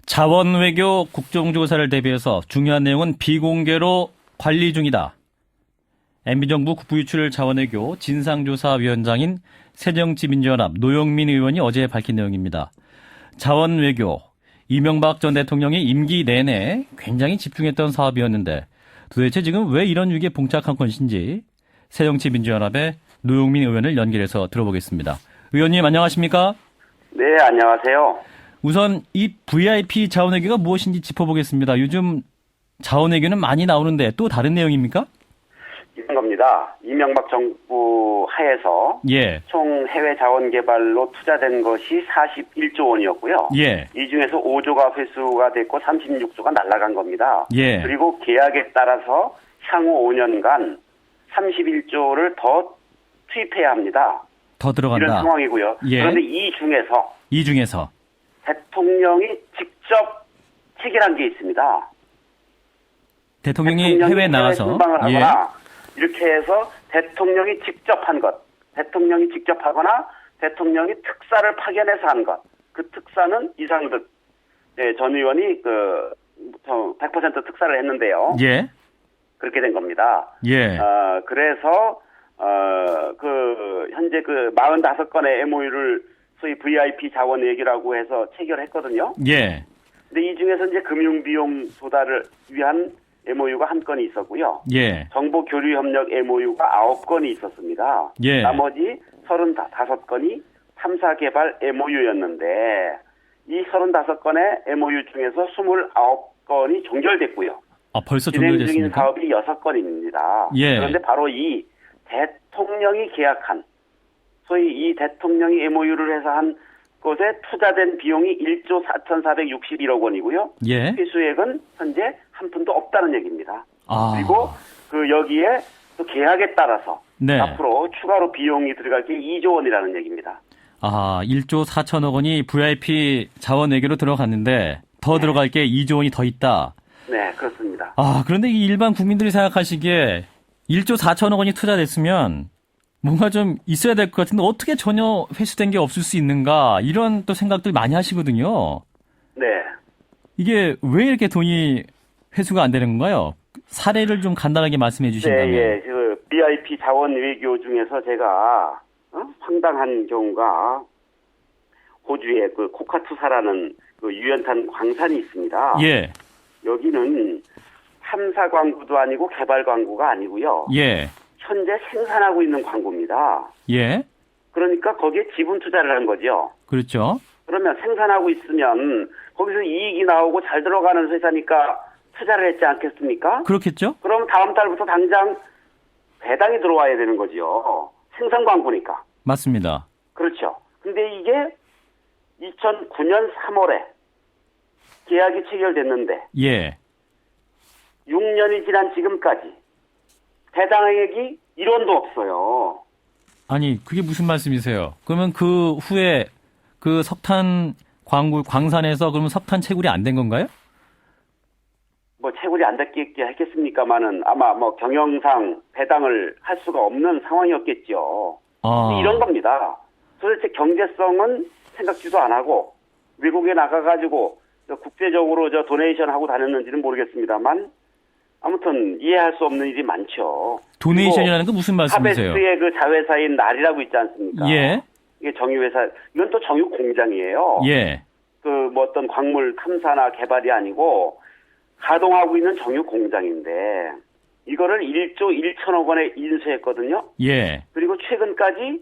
자원외교 국정조사를 대비해서 중요한 내용은 비공개로 관리 중이다. MB정부 국부유출 자원외교 진상조사위원장인 새정치민주연합 노영민 의원이 어제 밝힌 내용입니다. 자원외교, 이명박 전 대통령이 임기 내내 굉장히 집중했던 사업이었는데 도대체 지금 왜 이런 위기에 봉착한 것인지 새정치민주연합의 노영민 의원을 연결해서 들어보겠습니다. 의원님 안녕하십니까? 네, 안녕하세요. 우선 이 VIP 자원외교가 무엇인지 짚어보겠습니다. 요즘 자원외교는 많이 나오는데 또 다른 내용입니까? 이런 겁니다. 이명박 정부 하에서 예. 총 해외 자원 개발로 투자된 것이 41조 원이었고요. 예. 이 중에서 5조가 회수가 됐고 36조가 날아간 겁니다. 예. 그리고 계약에 따라서 향후 5년간 31조를 더 투입해야 합니다. 더 들어간다. 이런 상황이고요. 예. 그런데 이 중에서 대통령이 직접 체결한 게 있습니다. 대통령이 해외에 나가서 순방을 하거나 이렇게 해서 대통령이 직접 한 것, 대통령이 직접 하거나 대통령이 특사를 파견해서 한 것, 그 특사는 이상득 전 의원이 100% 특사를 했는데요. 예. 그렇게 된 겁니다. 예. 그래서 현재 45건의 MOU를 소위 VIP 자원외교라고 해서 체결했거든요. 예. 근데 이 중에서 이제 금융비용 조달을 위한 MOU가 한 건이 있었고요. 예. 정보 교류 협력 MOU가 9건이 있었습니다. 예. 나머지 35건이 탐사 개발 MOU였는데 이 35건의 MOU 중에서 29건이 종결됐고요. 아, 벌써 진행 중인 종결됐습니까? 사업이 6건입니다. 예. 그런데 바로 이 대통령이 계약한 소위 이 대통령이 MOU를 해서 한 것에 투자된 비용이 1조 4,461억 원이고요. 예. 회수액은 현재 한 푼도 없다는 얘기입니다. 아. 그리고 여기에 또 계약에 따라서 네. 앞으로 추가로 비용이 들어갈 게 2조 원이라는 얘기입니다. 아, 1조 4천억 원이 VIP 자원외교로 들어갔는데 더 들어갈 게 2조 원이 더 있다. 네, 그렇습니다. 아, 그런데 이 일반 국민들이 생각하시기에 1조 4천억 원이 투자됐으면 뭔가 좀 있어야 될 것 같은데 어떻게 전혀 회수된 게 없을 수 있는가 이런 또 생각들 많이 하시거든요. 네. 이게 왜 이렇게 돈이 회수가 안 되는 건가요? 사례를 좀 간단하게 말씀해 주신다면. 네, VIP 자원 외교 중에서 제가 황당한 경우가 호주의 코카투사라는 유연탄 광산이 있습니다. 예. 여기는 탐사 광구도 아니고 개발 광구가 아니고요. 예. 현재 생산하고 있는 광구입니다. 예. 그러니까 거기에 지분 투자를 한 거죠. 그렇죠. 그러면 생산하고 있으면 거기서 이익이 나오고 잘 들어가는 회사니까 투자를 했지 않겠습니까? 그렇겠죠. 그럼 다음 달부터 당장 배당이 들어와야 되는 거죠. 생산 광고니까. 맞습니다. 그렇죠. 근데 이게 2009년 3월에 계약이 체결됐는데 예. 6년이 지난 지금까지 배당액이 1원도 없어요. 아니, 그게 무슨 말씀이세요? 그러면 그 후에 그 석탄 광산에서 그러면 석탄 채굴이 안 된 건가요? 채굴이 안 됐겠게 했겠습니까만은 아마 경영상 배당을 할 수가 없는 상황이었겠죠. 아. 이런 겁니다. 도대체 경제성은 생각지도 안 하고 외국에 나가가지고 국제적으로 도네이션 하고 다녔는지는 모르겠습니다만 아무튼 이해할 수 없는 일이 많죠. 도네이션이라는 건 무슨 말씀이세요? 하베스의 자회사인 날이라고 있지 않습니까? 예. 이게 정유회사, 이건 또 정유 공장이에요. 예. 어떤 광물 탐사나 개발이 아니고 가동하고 있는 정유 공장인데 이거를 1조 1천억 원에 인수했거든요. 예. 그리고 최근까지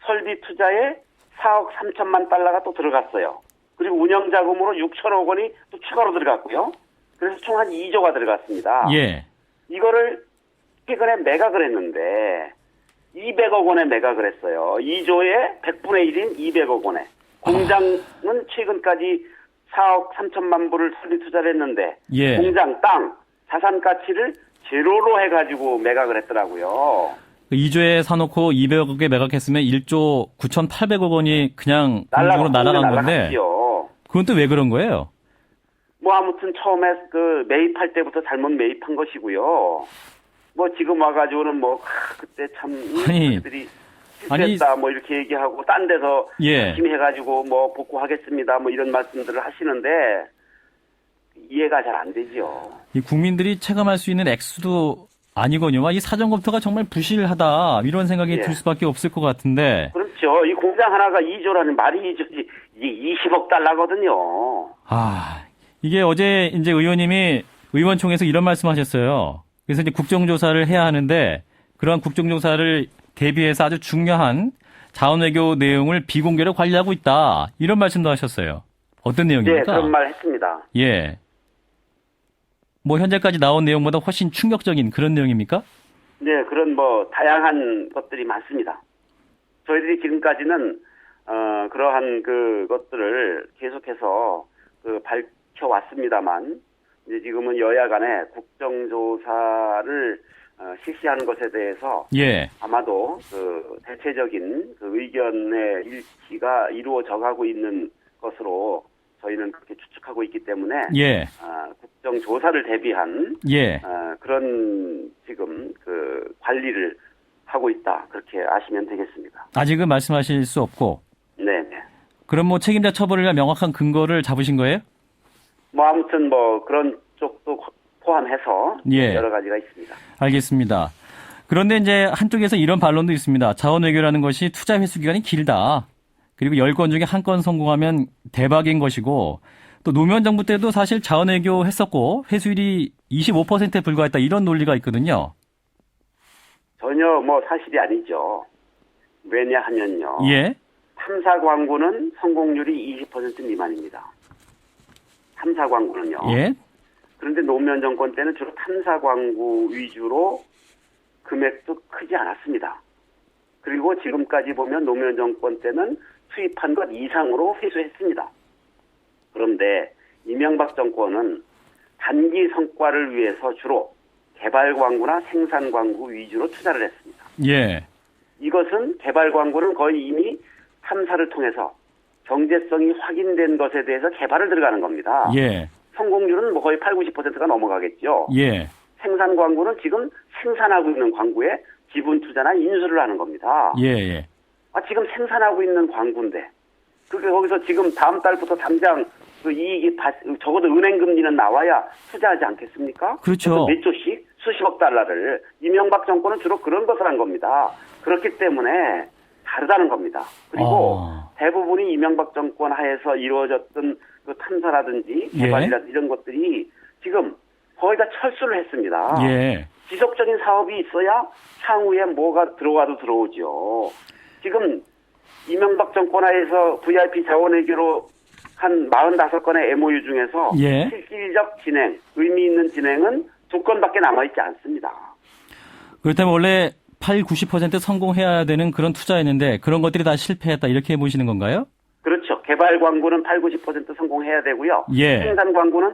설비 투자에 4억 3천만 달러가 또 들어갔어요. 그리고 운영 자금으로 6천억 원이 또 추가로 들어갔고요. 그래서 총 한 2조가 들어갔습니다. 예. 이거를 최근에 매각을 했는데 200억 원에 매각을 했어요. 2조의 100분의 1인 200억 원에. 공장은 최근까지 4억 3천만 불을 설비 투자를 했는데 예. 공장, 땅, 자산 가치를 제로로 해가지고 매각을 했더라고요. 2조에 사놓고 200억에 매각했으면 1조 9,800억 원이 그냥 공중으로 날아간 건데 그건 또 왜 그런 거예요? 아무튼 처음에 매입할 때부터 잘못 매입한 것이고요. 지금 와가지고는 그때 참 그들이 실수했다 이렇게 얘기하고 딴 데서 열심히 해가지고 복구하겠습니다 이런 말씀들을 하시는데 이해가 잘 안 되죠. 이 국민들이 체감할 수 있는 액수도 아니거니와 이 사전 검토가 정말 부실하다 이런 생각이 예. 들 수밖에 없을 것 같은데. 그렇죠. 이 공장 하나가 2조라는 말이 2조지. 이게 20억 달러거든요. 아, 이게 어제 이제 의원님이 의원총회에서 이런 말씀하셨어요. 그래서 이제 국정조사를 해야 하는데 그러한 국정조사를 대비해서 아주 중요한 자원외교 내용을 비공개로 관리하고 있다. 이런 말씀도 하셨어요. 어떤 네, 내용입니까? 그런 말 했습니다. 예. 뭐 현재까지 나온 내용보다 훨씬 충격적인 그런 내용입니까? 네, 그런 뭐 다양한 것들이 많습니다. 저희들이 지금까지는 그러한 그것들을 계속해서 밝혀왔습니다만 이제 지금은 여야 간에 국정조사를 실시하는 것에 대해서 예. 아마도 그 대체적인 그 의견의 일치가 이루어져 가고 있는 것으로 저희는 그렇게 추측하고 있기 때문에 예. 국정조사를 대비한 예. 그런 지금 그 관리를 하고 있다 그렇게 아시면 되겠습니다. 아직은 말씀하실 수 없고. 네. 그럼 뭐 책임자 처벌을 위한 명확한 근거를 잡으신 거예요? 뭐 아무튼 뭐 그런 쪽도 포함해서 예. 여러 가지가 있습니다. 알겠습니다. 그런데 이제 한쪽에서 이런 반론도 있습니다. 자원외교라는 것이 투자 회수 기간이 길다. 그리고 10건 중에 한 건 성공하면 대박인 것이고 또 노무현 정부 때도 사실 자원외교 했었고 회수율이 25%에 불과했다. 이런 논리가 있거든요. 전혀 뭐 사실이 아니죠. 왜냐하면요. 예. 탐사 광고는 성공률이 20% 미만입니다. 탐사 광고는요. 예. 그런데 노무현 정권 때는 주로 탐사 광고 위주로 금액도 크지 않았습니다. 그리고 지금까지 보면 노무현 정권 때는 수입한 것 이상으로 회수했습니다. 그런데 이명박 정권은 단기 성과를 위해서 주로 개발 광고나 생산 광고 위주로 투자를 했습니다. 예. 이것은 개발 광고는 거의 이미 탐사를 통해서 경제성이 확인된 것에 대해서 개발을 들어가는 겁니다. 예. 성공률은 뭐 거의 80~90%가 넘어가겠죠. 예. 생산 광고는 지금 생산하고 있는 광고에 지분 투자나 인수를 하는 겁니다. 예. 예. 지금 생산하고 있는 광고인데 그게 거기서 지금 다음 달부터 당장 그 이익이 적어도 은행 금리는 나와야 투자하지 않겠습니까? 그렇죠. 몇 조씩 수십억 달러를 이명박 정권은 주로 그런 것을 한 겁니다. 그렇기 때문에 다르다는 겁니다. 그리고 대부분이 이명박 정권 하에서 이루어졌던 그 탐사라든지 개발이라든지 이런 것들이 지금 거의 다 철수를 했습니다. 예. 지속적인 사업이 있어야 향후에 뭐가 들어와도 들어오죠. 지금 이명박 정권 하에서 VIP 자원외교로 한 45건의 MOU 중에서 예. 실질적 진행, 의미 있는 진행은 2건밖에 남아있지 않습니다. 그렇다면 원래 80~90% 성공해야 되는 그런 투자였는데 그런 것들이 다 실패했다 이렇게 보시는 건가요? 그렇죠. 개발 광고는 80~90% 성공해야 되고요. 예. 생산 광고는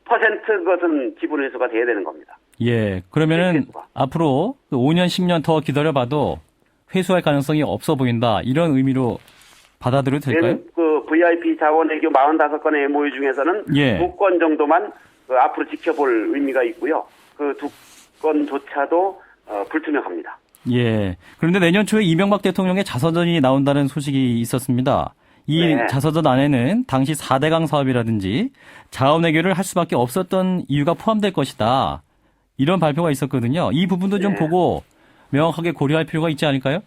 100% 그것은 지분 회수가 돼야 되는 겁니다. 예. 그러면은 회수가. 앞으로 5년, 10년 더 기다려봐도 회수할 가능성이 없어 보인다. 이런 의미로 받아들여도 될까요? 그 VIP 자원외교 45건의 MOU 중에서는 예. 2건 정도만 앞으로 지켜볼 의미가 있고요. 그 2건조차도 불투명합니다. 예. 그런데 내년 초에 이명박 대통령의 자서전이 나온다는 소식이 있었습니다. 이 네. 자서전 안에는 당시 4대강 사업이라든지 자원외교를 할 수밖에 없었던 이유가 포함될 것이다. 이런 발표가 있었거든요. 이 부분도 좀 네. 보고 명확하게 고려할 필요가 있지 않을까요?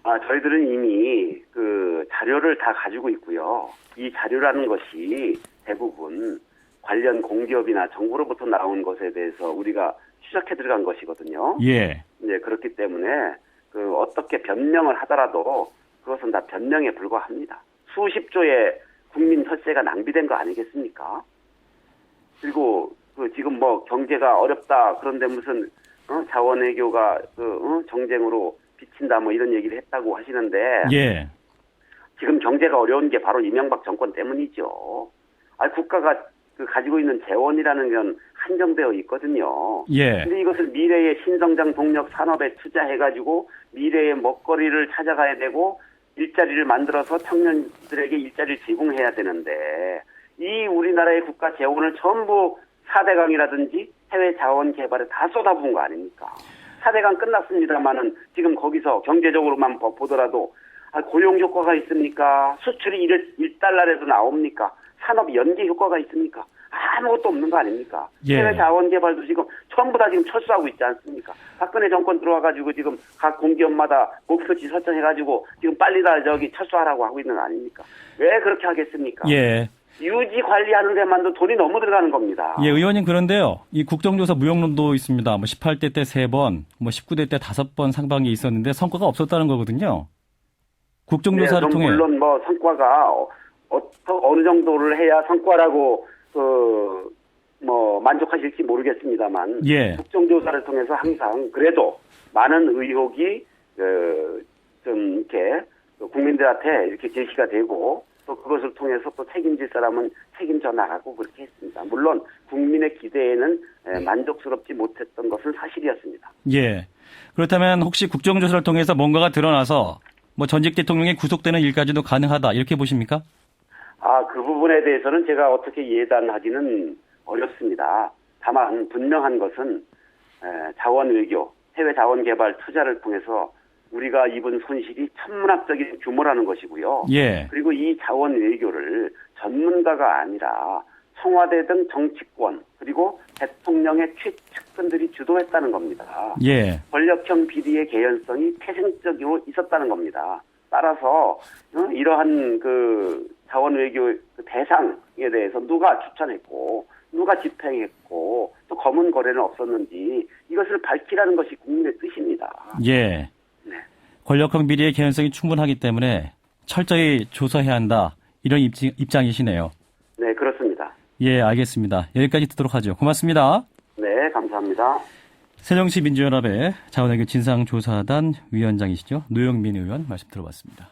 저희들은 이미 그 자료를 다 가지고 있고요. 이 자료라는 것이 대부분 관련 공기업이나 정부로부터 나온 것에 대해서 우리가 추적해 들어간 것이거든요. 예. 네, 그렇기 때문에 그 어떻게 변명을 하더라도 그것은 다 변명에 불과합니다. 수십조의 국민 혈세가 낭비된 거 아니겠습니까? 그리고 그 지금 뭐 경제가 어렵다 그런데 무슨 자원외교가 정쟁으로 비친다 뭐 이런 얘기를 했다고 하시는데 예. 지금 경제가 어려운 게 바로 이명박 정권 때문이죠. 국가가 그 가지고 있는 재원이라는 건 한정되어 있거든요. 예. 근데 이것을 미래의 신성장 동력 산업에 투자해가지고 미래의 먹거리를 찾아가야 되고 일자리를 만들어서 청년들에게 일자리를 제공해야 되는데 이 우리나라의 국가 재원을 전부 4대강이라든지 해외 자원 개발에 다 쏟아부은 거 아닙니까? 4대강 끝났습니다만은 지금 거기서 경제적으로만 보더라도 고용 효과가 있습니까? 수출이 1달러라도 나옵니까? 산업 연계 효과가 있습니까? 아무것도 없는 거 아닙니까? 예. 해외 자원 개발도 지금 전부 다 지금 철수하고 있지 않습니까? 박근혜 정권 들어와가지고 지금 각 공기업마다 목표치 설정해가지고 지금 빨리 다 철수하라고 하고 있는 거 아닙니까? 왜 그렇게 하겠습니까? 예. 유지 관리하는 데만도 돈이 너무 들어가는 겁니다. 예, 의원님 그런데요. 이 국정조사 무용론도 있습니다. 18대 때 3번, 19대 때 5번 상반기 있었는데 성과가 없었다는 거거든요. 국정조사를 네, 통해. 물론 성과가 어느 정도를 해야 성과라고 만족하실지 모르겠습니다만 예. 국정조사를 통해서 항상 그래도 많은 의혹이 좀 이렇게 국민들한테 이렇게 제시가 되고 또 그것을 통해서 또 책임질 사람은 책임져 나가고 그렇게 했습니다. 물론 국민의 기대에는 만족스럽지 못했던 것은 사실이었습니다. 예. 그렇다면 혹시 국정조사를 통해서 뭔가가 드러나서 전직 대통령이 구속되는 일까지도 가능하다 이렇게 보십니까? 그 부분에 대해서는 제가 어떻게 예단하기는 어렵습니다. 다만 분명한 것은 자원 외교, 해외 자원 개발 투자를 통해서 우리가 입은 손실이 천문학적인 규모라는 것이고요. 예. 그리고 이 자원 외교를 전문가가 아니라 청와대 등 정치권 그리고 대통령의 최측근들이 주도했다는 겁니다. 예. 권력형 비리의 개연성이 태생적으로 있었다는 겁니다. 따라서 이러한 자원 외교 대상에 대해서 누가 추천했고 누가 집행했고 또 검은 거래는 없었는지 이것을 밝히라는 것이 국민의 뜻입니다. 예. 네. 권력형 비리의 개연성이 충분하기 때문에 철저히 조사해야 한다. 이런 입장이시네요. 네, 그렇습니다. 예, 알겠습니다. 여기까지 듣도록 하죠. 고맙습니다. 네, 감사합니다. 새정치민주연합의 자원외교 진상조사단 위원장이시죠. 노영민 의원 말씀 들어봤습니다.